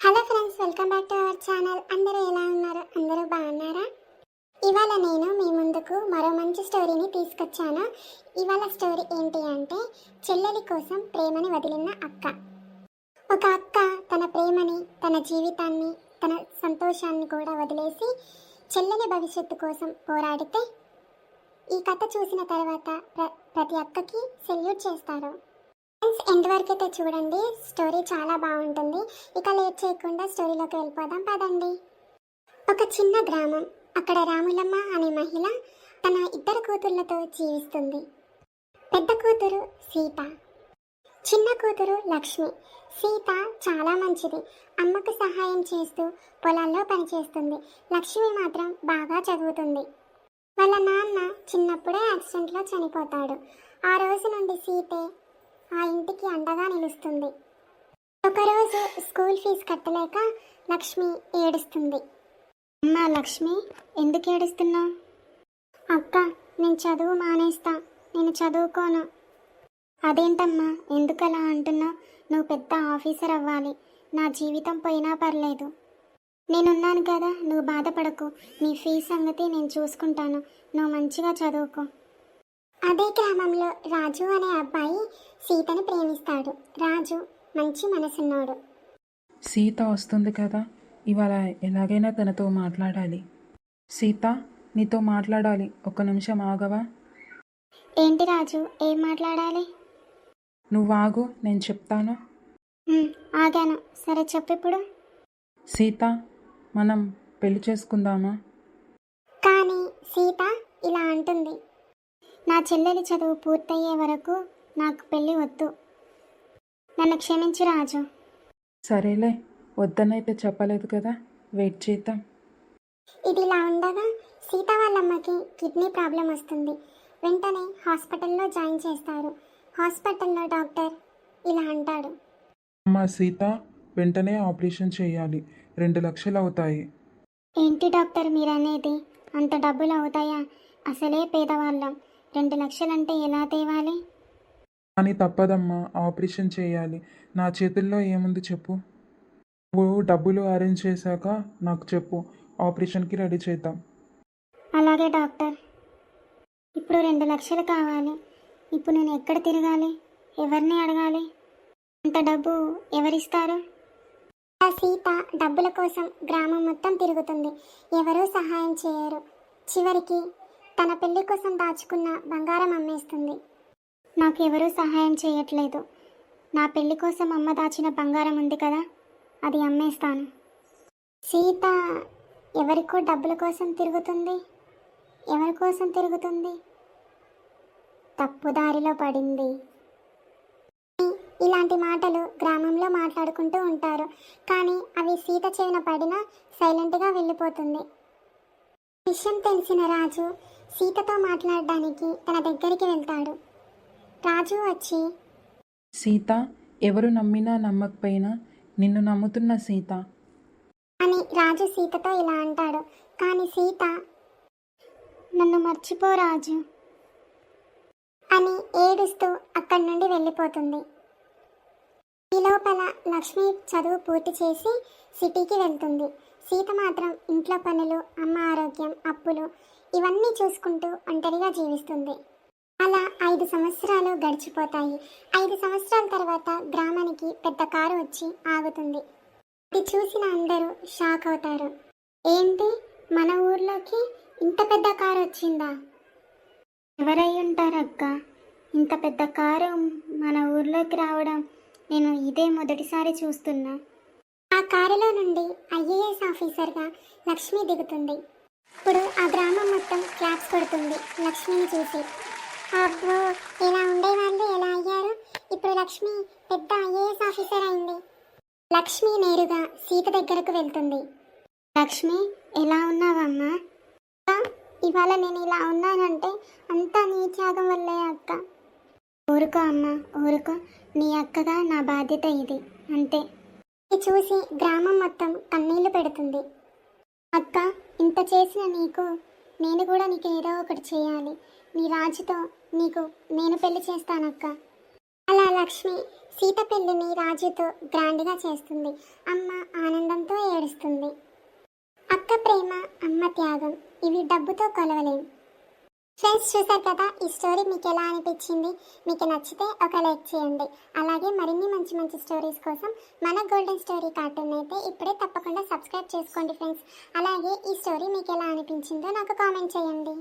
Hello friends, welcome back to our channel. అందరూ ఎలా ఉన్నారు? అందరూ బాగున్నారా? ఇవాళ నేను మీ ముందుకు మరో మంచి స్టోరీని తీసుకొచ్చాను. ఇవాళ స్టోరీ ఏంటి అంటే, చెల్లెలి కోసం ప్రేమని వదిలిన అక్క. ఒక అక్క తన ప్రేమని, తన జీవితాన్ని, తన సంతోషాన్ని కూడా వదిలేసి చెల్లెలి భవిష్యత్తు కోసం పోరాడితే ఈ కథ చూసిన తర్వాత ప్రతి అక్కకి సెల్యూట్ చేస్తారు. ఫ్రెండ్స్, ఎండ్ వరకు అయితే చూడండి, స్టోరీ చాలా బాగుంటుంది. ఇక లేట్ చేయకుండా స్టోరీలోకి వెళ్ళిపోదాం పదండి. ఒక చిన్న గ్రామం. అక్కడ రాములమ్మ అనే మహిళ తన ఇద్దరు కూతుర్లతో జీవిస్తుంది. పెద్ద కూతురు సీత, చిన్న కూతురు లక్ష్మి. సీత చాలా మంచిది, అమ్మకు సహాయం చేస్తూ పొలాల్లో పనిచేస్తుంది. లక్ష్మి మాత్రం బాగా చదువుతుంది. వాళ్ళ నాన్న చిన్నప్పుడే యాక్సిడెంట్లో చనిపోతాడు. ఆ రోజు నుండి సీతే ఆ ఇంటికి అండగా నిలుస్తుంది. ఒకరోజు స్కూల్ ఫీజు కట్టలేక లక్ష్మి ఏడుస్తుంది. అమ్మా లక్ష్మి, ఎందుకు ఏడుస్తున్నావు? అక్క, నేను చదువు మానేస్తా, నేను చదువుకోను. అదేంటమ్మా, ఎందుకు అలా అంటున్నావు? నువ్వు పెద్ద ఆఫీసర్ అవ్వాలి, నా జీవితం పోయినా పర్లేదు. నేనున్నాను కదా, నువ్వు బాధపడకు. నీ ఫీజు సంగతి నేను చూసుకుంటాను, నువ్వు మంచిగా చదువుకో. అదే గ్రామంలో రాజు అనే అబ్బాయి సీతని ప్రేమిస్తాడు. రాజు మంచి మనసున్నాడు. సీత వస్తుంది కదా, ఇవాళ ఎలాగైనా తనతో మాట్లాడాలి. సీత, నీతో మాట్లాడాలి, ఒక్క నిమిషం ఆగవా? ఏంటి రాజు, ఏం మాట్లాడాలి? నువ్వు ఆగు, నేను చెప్తాను. ఆగాను, సరే చెప్పు ఇప్పుడు. సీత, మనం పెళ్లి చేసుకుందామా? కానీ సీత ఇలా అంటుంది, నా చెల్లెలి చదువు పూర్తయ్యే వరకు నాకు పెళ్ళి వద్దు, నన్ను క్షమించు రాజు. సరేలే, వద్దనైతే చెప్పలేదు కదా, వెయిట్ చేద్దాం. ఇది ఇలా ఉండగా సీత వాళ్ళమ్మకి కిడ్నీ ప్రాబ్లం వస్తుంది. వెంటనే హాస్పిటల్లో జాయిన్ చేస్తారు. హాస్పిటల్లో డాక్టర్ ఇలా అంటాడు, అమ్మా సీత, వెంటనే ఆపరేషన్ చేయాలి, 2 లక్షలు అవుతాయి. ఏంటి డాక్టర్ మీరనేది? అంత డబ్బులు అవుతాయా? అసలే పేదవాళ్ళం, 2 లక్షలంటే ఎలా తేవాలి? కానీ తప్పదమ్మా, ఆపరేషన్ చేయాలి. నా చేతుల్లో ఏముంది చెప్పు. నువ్వు డబ్బులు అరేంజ్ చేశాక నాకు చెప్పు, ఆపరేషన్కి రెడీ చేద్దాం. అలాగే డాక్టర్. ఇప్పుడు 2 లక్షలు కావాలి. ఇప్పుడు నేను ఎక్కడ తిరగాలి? ఎవరిని అడగాలి? అంత డబ్బు ఎవరిస్తారు? ఆ సీత డబ్బుల కోసం గ్రామం మొత్తం తిరుగుతుంది. ఎవరూ సహాయం చేయరు. చివరికి తన పెళ్లి కోసం దాచుకున్న బంగారం అమ్మేస్తుంది. నాకు ఎవరూ సహాయం చేయట్లేదు, నా పెళ్లి కోసం అమ్మ దాచిన బంగారం ఉంది కదా, అది అమ్మేస్తాను. సీత ఎవరికో డబ్బుల కోసం తిరుగుతుంది. ఎవరి కోసం తిరుగుతుంది? తప్పుదారిలో పడింది. ఇలాంటి మాటలు గ్రామంలో మాట్లాడుకుంటూ ఉంటారు. కానీ అవి సీత చెవిన పడినా సైలెంట్గా వెళ్ళిపోతుంది. విషయం తెలిసిన రాజు సీతతో మాట్లాడడానికి తన దగ్గరికి వెళ్తాడు. రాజు వచ్చి, సీత, ఎవరు నమ్మినా నమ్మకపోయినా నిన్ను నమ్ముతున్న సీత అని రాజు సీతతో ఇలా అంటాడు. కానీ సీత, నన్ను మర్చిపో రాజు అని ఏడుస్తూ అక్కడి నుండి వెళ్ళిపోతుంది. ఈ లోపల లక్ష్మి చదువు పూర్తి చేసి సిటీకి వెళ్తుంది. సీత మాత్రం ఇంట్లో పనులు, అమ్మ ఆరోగ్యం, అప్పులు ఇవన్నీ చూసుకుంటూ ఒంటరిగా జీవిస్తుంది. అలా 5 సంవత్సరాలు గడిచిపోతాయి. 5 సంవత్సరాల తర్వాత గ్రామానికి పెద్ద కారు వచ్చి ఆగుతుంది. ఇది చూసిన అందరూ షాక్ అవుతారు. ఏంటి, మన ఊర్లోకి ఇంత పెద్ద కారు వచ్చిందా? ఎవరై ఉంటారు అక్క? ఇంత పెద్ద కారు మన ఊర్లోకి రావడం నేను ఇదే మొదటిసారి చూస్తున్నా. ఆ కారులో నుండి ఐఏఎస్ ఆఫీసర్గా లక్ష్మి దిగుతుంది. ఇప్పుడు ఆ గ్రామం మొత్తం క్లాప్స్ కొడుతుంది లక్ష్మిని చూసి. అబ్బో, ఇలా ఉండేవాళ్ళు ఎలా అయ్యారు? ఇప్పుడు లక్ష్మి పెద్ద ఐఏఎస్ ఆఫీసర్ అయింది. లక్ష్మి నేరుగా సీత దగ్గరకు వెళ్తుంది. లక్ష్మి, ఎలా ఉన్నావమ్మా? ఇవాళ నేను ఇలా ఉన్నానంటే అంతా నీ త్యాగం వల్లే అక్క. ఊరుకో అమ్మా, ఊరుకో. నీ అక్కగా నా బాధ్యత ఇది, అంతే. ఇది చూసి గ్రామం మొత్తం కన్నీళ్లు పెడుతుంది. అక్క, ఇంత చేసిన నీకు నేను కూడా నీకు ఏదో ఒకటి చేయాలి. నీ రాజుతో నేను పెళ్లి చేస్తానక్క. అలా లక్ష్మి సీత పెళ్లిని రాజుతో గ్రాండ్గా చేస్తుంది. అమ్మ ఆనంద ప్రేమ, అమ్మ త్యాగం ఇవి డబ్బుతో కొలవలేం. ఫ్రెండ్స్, చూసారు కదా ఈ స్టోరీ మీకు ఎలా అనిపించింది? మీకు నచ్చితే ఒక లైక్ చేయండి. అలాగే మరిన్ని మంచి మంచి స్టోరీస్ కోసం మన గోల్డెన్ స్టోరీ కార్టూన్ అయితే ఇప్పుడే తప్పకుండా సబ్స్క్రైబ్ చేసుకోండి ఫ్రెండ్స్. అలాగే ఈ స్టోరీ మీకు ఎలా అనిపించిందో నాకు కామెంట్ చేయండి.